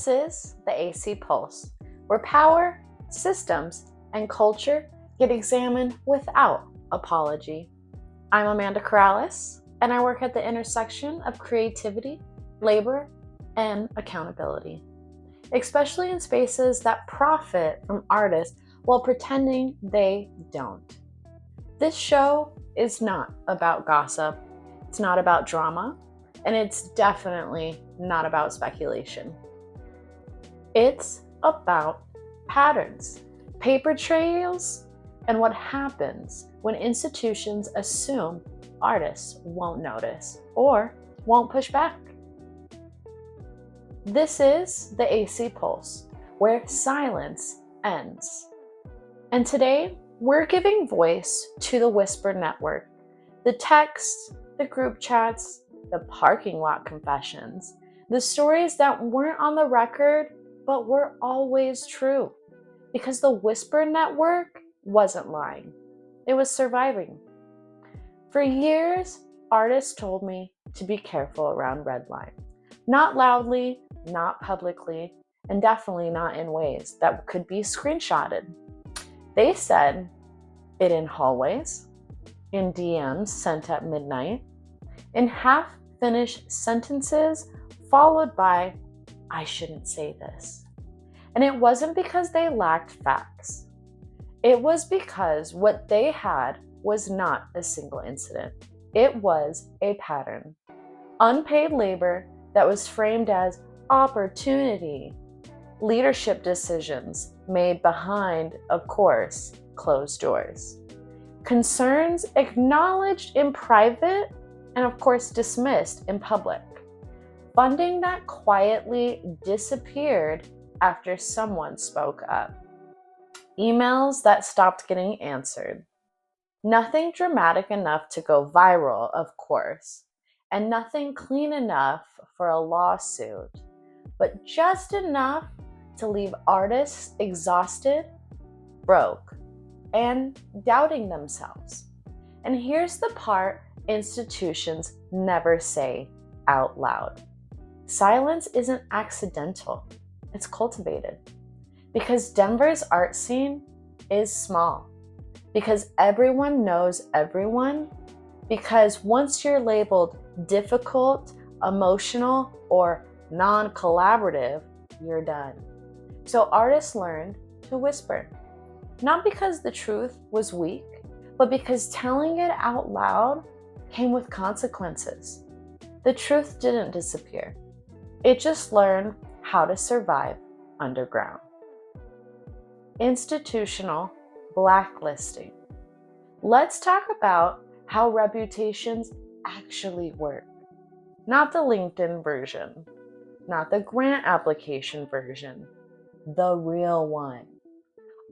This is the AC Pulse, where power, systems, and culture get examined without apology. I'm Amanda Corrales, and I work at the intersection of creativity, labor, and accountability, especially in spaces that profit from artists while pretending they don't. This show is not about gossip, it's not about drama, and it's definitely not about speculation. It's about patterns, paper trails, and what happens when institutions assume artists won't notice or won't push back. This is the AC Pulse, where silence ends. And today, we're giving voice to the Whisper Network, the texts, the group chats, the parking lot confessions, the stories that weren't on the record but were always true, because the Whisper Network wasn't lying. It was surviving. For years, artists told me to be careful around redline. Not loudly, not publicly, and definitely not in ways that could be screenshotted. They said it in hallways, in DMs sent at midnight, in half-finished sentences followed by, "I shouldn't say this." And it wasn't because they lacked facts. It was because what they had was not a single incident. It was a pattern. Unpaid labor that was framed as opportunity. Leadership decisions made behind, of course, closed doors. Concerns acknowledged in private and, of course, dismissed in public. Funding that quietly disappeared after someone spoke up. Emails that stopped getting answered. Nothing dramatic enough to go viral, of course, and nothing clean enough for a lawsuit, but just enough to leave artists exhausted, broke, and doubting themselves. And here's the part institutions never say out loud. Silence isn't accidental, it's cultivated. Because Denver's art scene is small. Because everyone knows everyone. Because once you're labeled difficult, emotional, or non-collaborative, you're done. So artists learned to whisper. Not because the truth was weak, but because telling it out loud came with consequences. The truth didn't disappear. It just learned how to survive underground. Institutional blacklisting. Let's talk about how reputations actually work. Not the LinkedIn version, not the grant application version, the real one.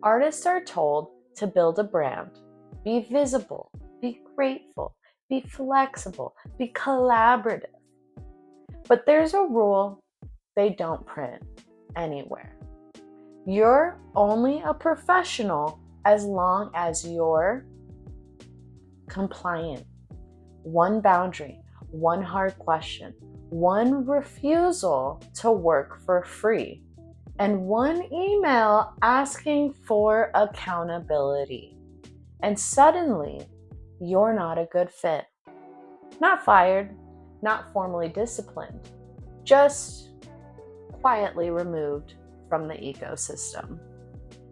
Artists are told to build a brand, be visible, be grateful, be flexible, be collaborative. But there's a rule they don't print anywhere. You're only a professional as long as you're compliant. One boundary, one hard question, one refusal to work for free, and one email asking for accountability. And suddenly, you're not a good fit. Not fired, not formally disciplined, just quietly removed from the ecosystem.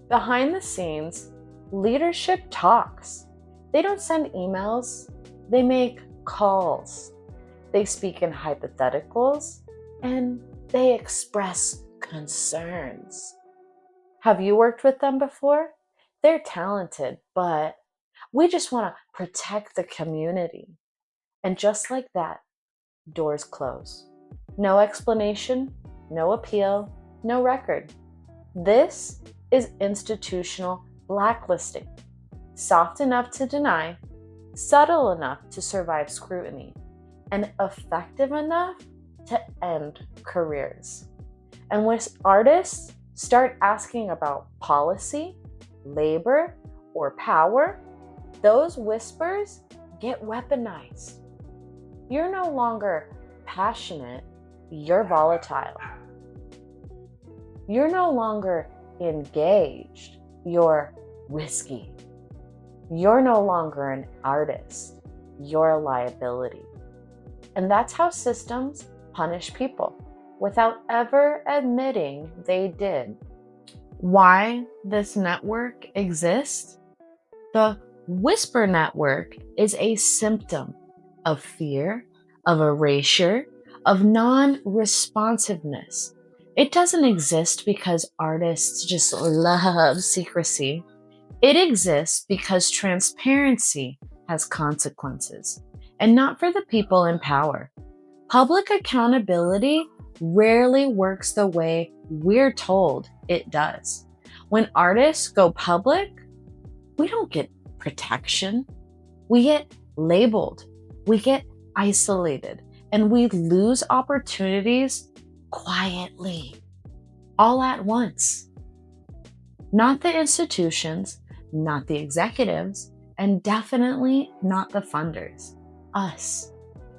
Behind the scenes, leadership talks. They don't send emails, they make calls. They speak in hypotheticals, and they express concerns. Have you worked with them before? They're talented, but we just want to protect the community. And just like that, doors close. No explanation, no appeal, no record. This is institutional blacklisting. Soft enough to deny, subtle enough to survive scrutiny, and effective enough to end careers. And when artists start asking about policy, labor, or power, those whispers get weaponized. You're no longer passionate, you're volatile. You're no longer engaged, you're risky. You're no longer an artist, you're a liability. And that's how systems punish people without ever admitting they did. Why this network exists? The whisper network is a symptom of fear, of erasure, of non-responsiveness. It doesn't exist because artists just love secrecy. It exists because transparency has consequences, and not for the people in power. Public accountability rarely works the way we're told it does. When artists go public, we don't get protection. We get labeled, we get isolated, and we lose opportunities quietly, all at once. Not the institutions, not the executives, and definitely not the funders. Us.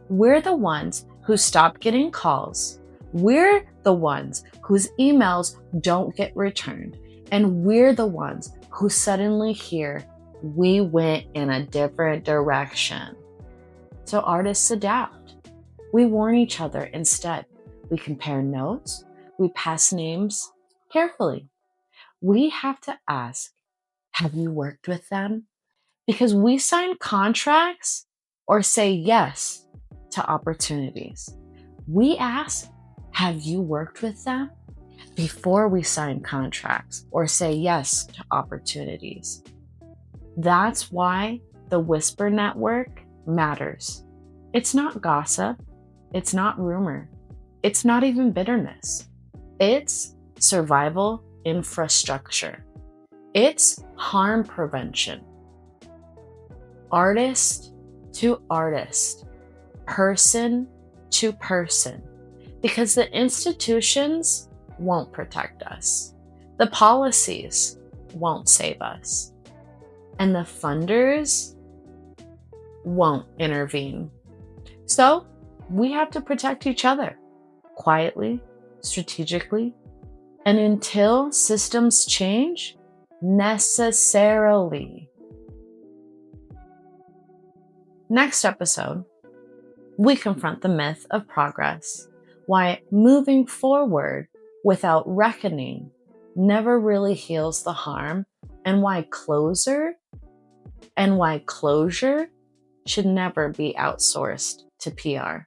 We're the ones who stop getting calls. We're the ones whose emails don't get returned. And we're the ones who suddenly hear we went in a different direction. So artists adapt. We warn each other instead. We compare notes. We pass names carefully. We have to ask, have you worked with them? Because we sign contracts or say yes to opportunities. We ask, have you worked with them? Before we sign contracts or say yes to opportunities. That's why the Whisper Network matters. It's not gossip. It's not rumor. It's not even bitterness. It's survival infrastructure. It's harm prevention. Artist to artist, person to person, because the institutions won't protect us. The policies won't save us. And the funders won't intervene. So we have to protect each other quietly, strategically, and until systems change, necessarily. Next episode, we confront the myth of progress, why moving forward without reckoning never really heals the harm, and why closure should never be outsourced to PR.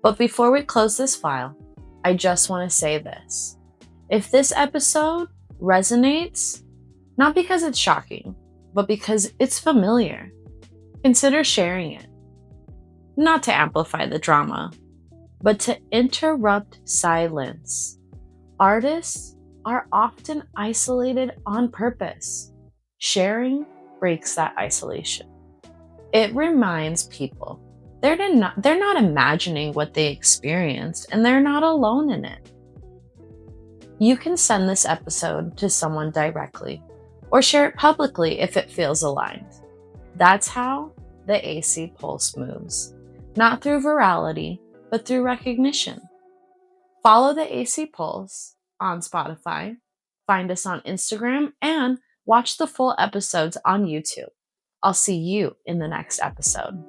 But before we close this file, I just want to say this. If this episode resonates, not because it's shocking, but because it's familiar, consider sharing it. Not to amplify the drama, but to interrupt silence. Artists are often isolated on purpose. Sharing breaks that isolation. It reminds people they're not imagining what they experienced, and they're not alone in it. You can send this episode to someone directly or share it publicly if it feels aligned. That's how the AC Pulse moves. Not through virality, but through recognition. Follow the AC Pulse on Spotify, find us on Instagram, and watch the full episodes on YouTube. I'll see you in the next episode.